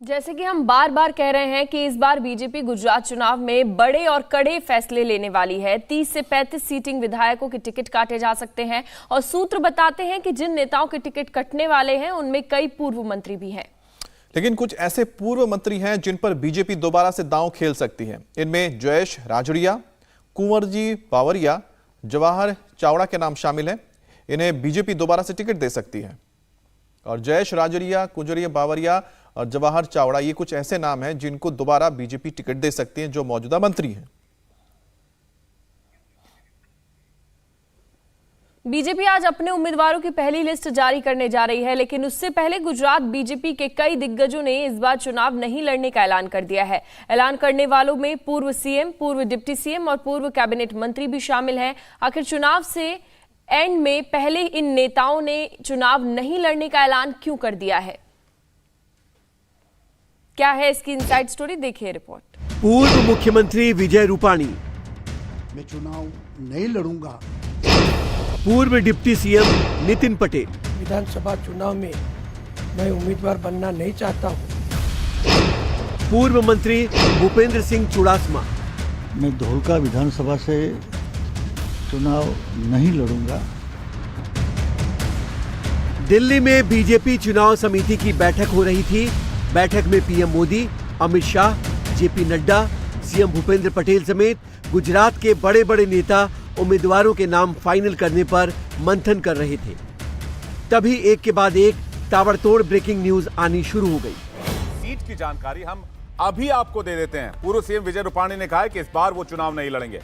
जैसे कि हम बार बार कह रहे हैं कि इस बार बीजेपी गुजरात चुनाव में बड़े और कड़े फैसले लेने वाली है। 30 से 35 सीटिंग विधायकों के टिकट काटे जा सकते हैं और सूत्र बताते हैं कि जिन नेताओं के टिकट कटने वाले हैं उनमें कई पूर्व मंत्री भी हैं। लेकिन कुछ ऐसे पूर्व मंत्री हैं जिन पर बीजेपी दोबारा से दांव खेल सकती है। इनमें जयेश राजौरिया, कुंवरजी बावरिया, जवाहर चावड़ा के नाम शामिल हैं। इन्हें बीजेपी दोबारा से टिकट दे सकती है। और जयेश राजौरिया, कुंवरजी बावरिया और जवाहर चावड़ा, ये कुछ ऐसे नाम हैं जिनको दोबारा बीजेपी टिकट दे सकती है जो मौजूदा मंत्री हैं। बीजेपी आज अपने उम्मीदवारों की पहली लिस्ट जारी करने जा रही है, लेकिन उससे पहले गुजरात बीजेपी के कई दिग्गजों ने इस बार चुनाव नहीं लड़ने का ऐलान कर दिया है। ऐलान करने वालों में पूर्व सीएम, पूर्व डिप्टी सीएम और पूर्व कैबिनेट मंत्री भी शामिल हैं। आखिर चुनाव से एंड में पहले इन नेताओं ने चुनाव नहीं लड़ने का ऐलान क्यों कर दिया है? क्या है इसकी इनसाइड स्टोरी, देखिए रिपोर्ट। पूर्व मुख्यमंत्री विजय रूपाणी, मैं चुनाव नहीं लड़ूंगा। पूर्व डिप्टी सीएम नितिन पटेल, विधानसभा चुनाव में मैं उम्मीदवार बनना नहीं चाहता हूं। पूर्व मंत्री भूपेंद्र सिंह चुड़ासमा, मैं धोलका विधानसभा से चुनाव नहीं लड़ूंगा। दिल्ली में बीजेपी चुनाव समिति की बैठक हो रही थी। बैठक में PM Modi, Amit Shah, JP Nadda, CM Bhupendra Patel समेत गुजरात के बड़े बड़े नेता उम्मीदवारों के नाम फाइनल करने पर मंथन कर रहे थे। तभी एक के बाद एक ताबड़तोड़ ब्रेकिंग न्यूज आनी शुरू हो गई। सीट की जानकारी हम अभी आपको दे देते हैं। पूर्व सीएम विजय रूपाणी ने कहा है कि इस बार वो चुनाव नहीं लड़ेंगे।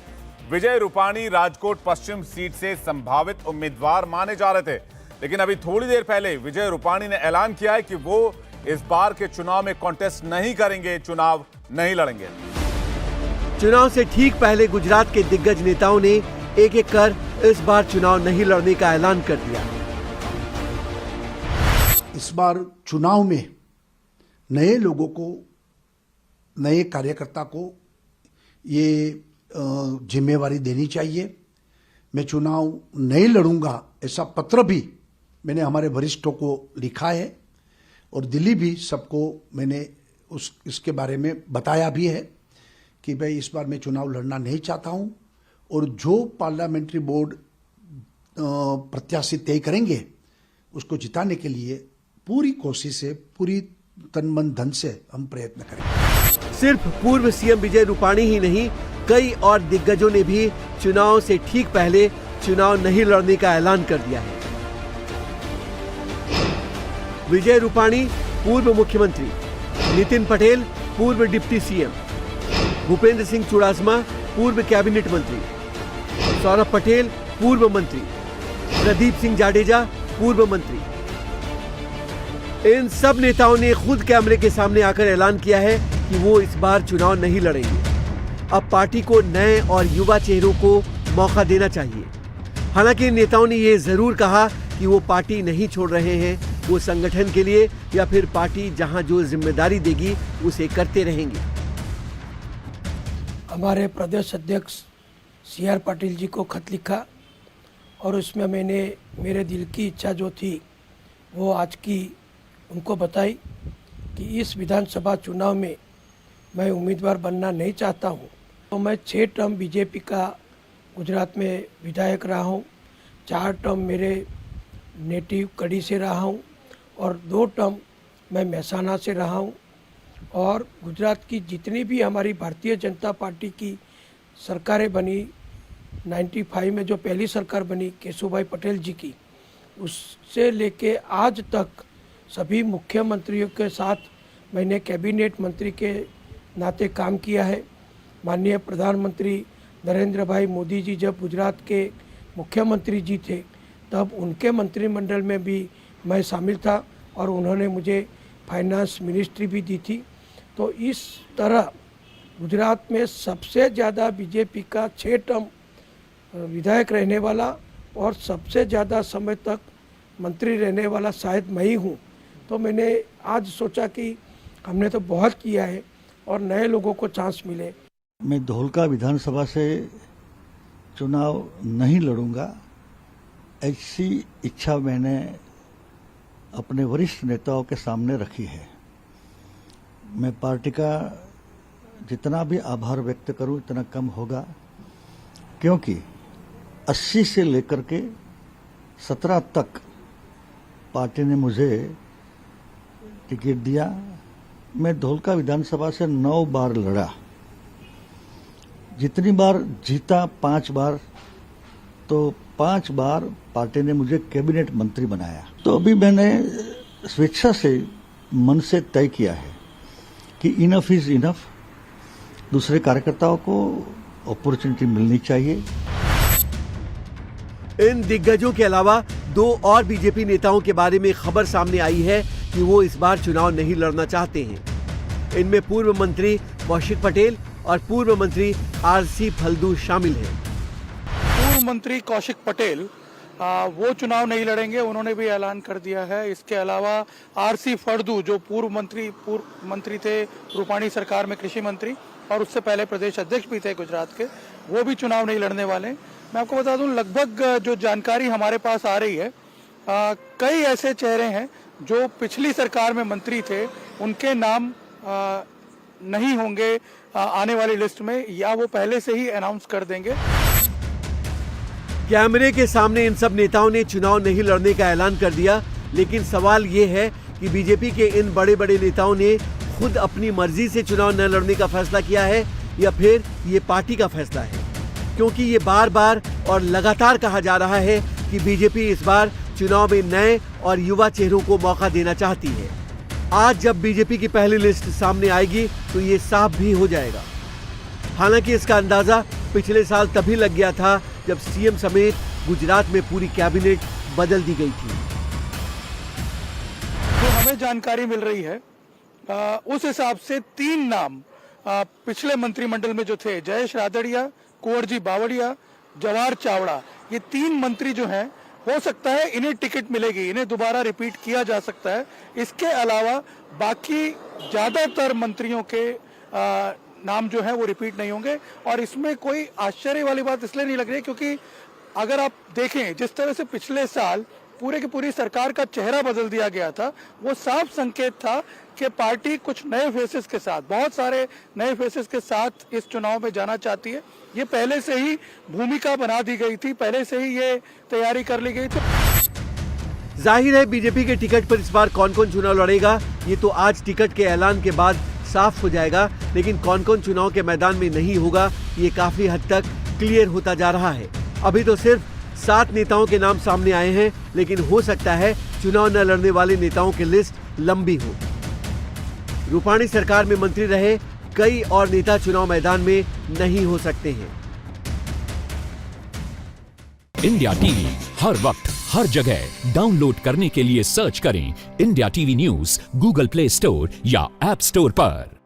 विजय रूपाणी राजकोट पश्चिम सीट से संभावित उम्मीदवार माने जा रहे थे, लेकिन अभी थोड़ी देर पहले विजय रूपाणी ने ऐलान किया है कि वो इस बार के चुनाव में कॉन्टेस्ट नहीं करेंगे, चुनाव नहीं लड़ेंगे। चुनाव से ठीक पहले गुजरात के दिग्गज नेताओं ने एक एक कर इस बार चुनाव नहीं लड़ने का ऐलान कर दिया। इस बार चुनाव में नए लोगों को, नए कार्यकर्ता को ये जिम्मेवारी देनी चाहिए। मैं चुनाव नहीं लड़ूंगा ऐसा पत्र भी मैंने हमारे वरिष्ठों को लिखा है और दिल्ली भी सबको मैंने इसके बारे में बताया भी है कि भाई इस बार मैं चुनाव लड़ना नहीं चाहता हूं और जो पार्लियामेंट्री बोर्ड प्रत्याशी तय करेंगे उसको जिताने के लिए पूरी कोशिश से, पूरी तन मन धन से हम प्रयत्न करेंगे। सिर्फ पूर्व सीएम विजय रूपाणी ही नहीं, कई और दिग्गजों ने भी चुनाव से ठीक पहले चुनाव नहीं लड़ने का ऐलान कर दिया है। विजय रूपाणी पूर्व मुख्यमंत्री, नितिन पटेल पूर्व डिप्टी सीएम, भूपेंद्र सिंह चुड़ासमा पूर्व कैबिनेट मंत्री, सौरभ पटेल पूर्व मंत्री, प्रदीप सिंह जाडेजा पूर्व मंत्री। इन सब नेताओं ने खुद कैमरे के सामने आकर ऐलान किया है कि वो इस बार चुनाव नहीं लड़ेंगे। अब पार्टी को नए और युवा चेहरों को मौका देना चाहिए। हालांकि इन नेताओं ने ये जरूर कहा कि वो पार्टी नहीं छोड़ रहे हैं, वो संगठन के लिए या फिर पार्टी जहां जो जिम्मेदारी देगी उसे करते रहेंगे। हमारे प्रदेश अध्यक्ष CR पाटिल जी को खत लिखा और उसमें मैंने मेरे दिल की इच्छा जो थी वो आज की उनको बताई कि इस विधानसभा चुनाव में मैं उम्मीदवार बनना नहीं चाहता हूँ। तो मैं 6 टर्म बीजेपी का गुजरात में विधायक रहा हूँ, 4 टर्म मेरे नेटिव कड़ी से रहा हूँ और 2 टर्म मैं महसाना से रहा हूँ। और गुजरात की जितनी भी हमारी भारतीय जनता पार्टी की सरकारें बनी, 95 में जो पहली सरकार बनी केशुभाई पटेल जी की, उससे लेके आज तक सभी मुख्यमंत्रियों के साथ मैंने कैबिनेट मंत्री के नाते काम किया है। माननीय प्रधानमंत्री नरेंद्र भाई मोदी जी जब गुजरात के मुख्यमंत्री जी थे तब उनके मंत्रिमंडल में भी मैं शामिल था और उन्होंने मुझे फाइनेंस मिनिस्ट्री भी दी थी। तो इस तरह गुजरात में सबसे ज़्यादा बीजेपी का 6 टर्म विधायक रहने वाला और सबसे ज़्यादा समय तक मंत्री रहने वाला शायद मैं ही हूँ। तो मैंने आज सोचा कि हमने तो बहुत किया है और नए लोगों को चांस मिले। मैं धोलका विधानसभा से चुनाव नहीं लड़ूंगा ऐसी इच्छा मैंने अपने वरिष्ठ नेताओं के सामने रखी है मैं पार्टी का जितना भी आभार व्यक्त करूं इतना कम होगा, क्योंकि 80 से लेकर के 17 तक पार्टी ने मुझे टिकट दिया। मैं धोलका विधानसभा से 9 बार लड़ा, जितनी बार जीता 5 बार, तो 5 बार पार्टी ने मुझे कैबिनेट मंत्री बनाया। तो अभी मैंने स्वेच्छा से मन से तय किया है कि इनफ इज इनफ, दूसरे कार्यकर्ताओं को अपॉर्चुनिटी मिलनी चाहिए। इन दिग्गजों के अलावा 2 और बीजेपी नेताओं के बारे में खबर सामने आई है कि वो इस बार चुनाव नहीं लड़ना चाहते हैं। इनमें पूर्व मंत्री कौशिक पटेल और पूर्व मंत्री आरसी फल्दू शामिल हैं। पूर्व मंत्री कौशिक पटेल वो चुनाव नहीं लड़ेंगे, उन्होंने भी ऐलान कर दिया है। इसके अलावा आरसी फल्दू जो पूर्व मंत्री थे रूपाणी सरकार में, कृषि मंत्री, और उससे पहले प्रदेश अध्यक्ष भी थे गुजरात के, वो भी चुनाव नहीं लड़ने वाले। मैं आपको बता दूं, लगभग जो जानकारी हमारे पास आ रही है, कई ऐसे चेहरे हैं जो पिछली सरकार में मंत्री थे, उनके नाम नहीं होंगे आने वाली लिस्ट में, या वो पहले से ही अनाउंस कर देंगे। कैमरे के सामने इन सब नेताओं ने चुनाव नहीं लड़ने का ऐलान कर दिया, लेकिन सवाल ये है कि बीजेपी के इन बड़े बड़े नेताओं ने खुद अपनी मर्जी से चुनाव न लड़ने का फैसला किया है या फिर ये पार्टी का फैसला है, क्योंकि ये बार बार और लगातार कहा जा रहा है कि बीजेपी इस बार चुनाव में नए और युवा चेहरों को मौका देना चाहती है। आज जब बीजेपी की पहली लिस्ट सामने आएगी तो ये साफ भी हो जाएगा। हालांकि इसका अंदाजा पिछले साल तभी लग गया था जब सीएम समेत गुजरात में पूरी कैबिनेट बदल दी गई थी। जो हमें जानकारी मिल रही है उस हिसाब से 3 नाम पिछले मंत्रिमंडल में जो थे, जयेश रादड़िया, कुंवरजी बावड़िया, जवाहर चावड़ा, ये 3 मंत्री जो हैं, हो सकता है इन्हें टिकट मिलेगी, इन्हें दोबारा रिपीट किया जा सकता है। इसके अलावा बाकी ज्यादातर मंत्रियों के नाम जो है वो रिपीट नहीं होंगे, और इसमें कोई आश्चर्य वाली बात इसलिए नहीं लग रही क्योंकि अगर आप देखें जिस तरह से पिछले साल पूरे की पूरी सरकार का चेहरा बदल दिया गया था, वो साफ संकेत था कि पार्टी कुछ नए फेसेस के साथ, बहुत सारे नए फेसेस के साथ इस चुनाव में जाना चाहती है। ये पहले से ही भूमिका बना दी गई थी, पहले से ही ये तैयारी कर ली गई थी। जाहिर है बीजेपी के टिकट पर इस बार कौन कौन चुनाव लड़ेगा ये तो आज टिकट के ऐलान के बाद साफ हो जाएगा, लेकिन कौन कौन चुनाव के मैदान में नहीं होगा ये काफी हद तक क्लियर होता जा रहा है। अभी तो सिर्फ 7 नेताओं के नाम सामने आए हैं, लेकिन हो सकता है चुनाव न लड़ने वाले नेताओं की लिस्ट लंबी हो। रूपाणी सरकार में मंत्री रहे कई और नेता चुनाव मैदान में नहीं हो सकते हैं। इंडिया टीवी हर वक्त हर जगह डाउनलोड करने के लिए सर्च करें India TV news Google play store या ऐप स्टोर पर।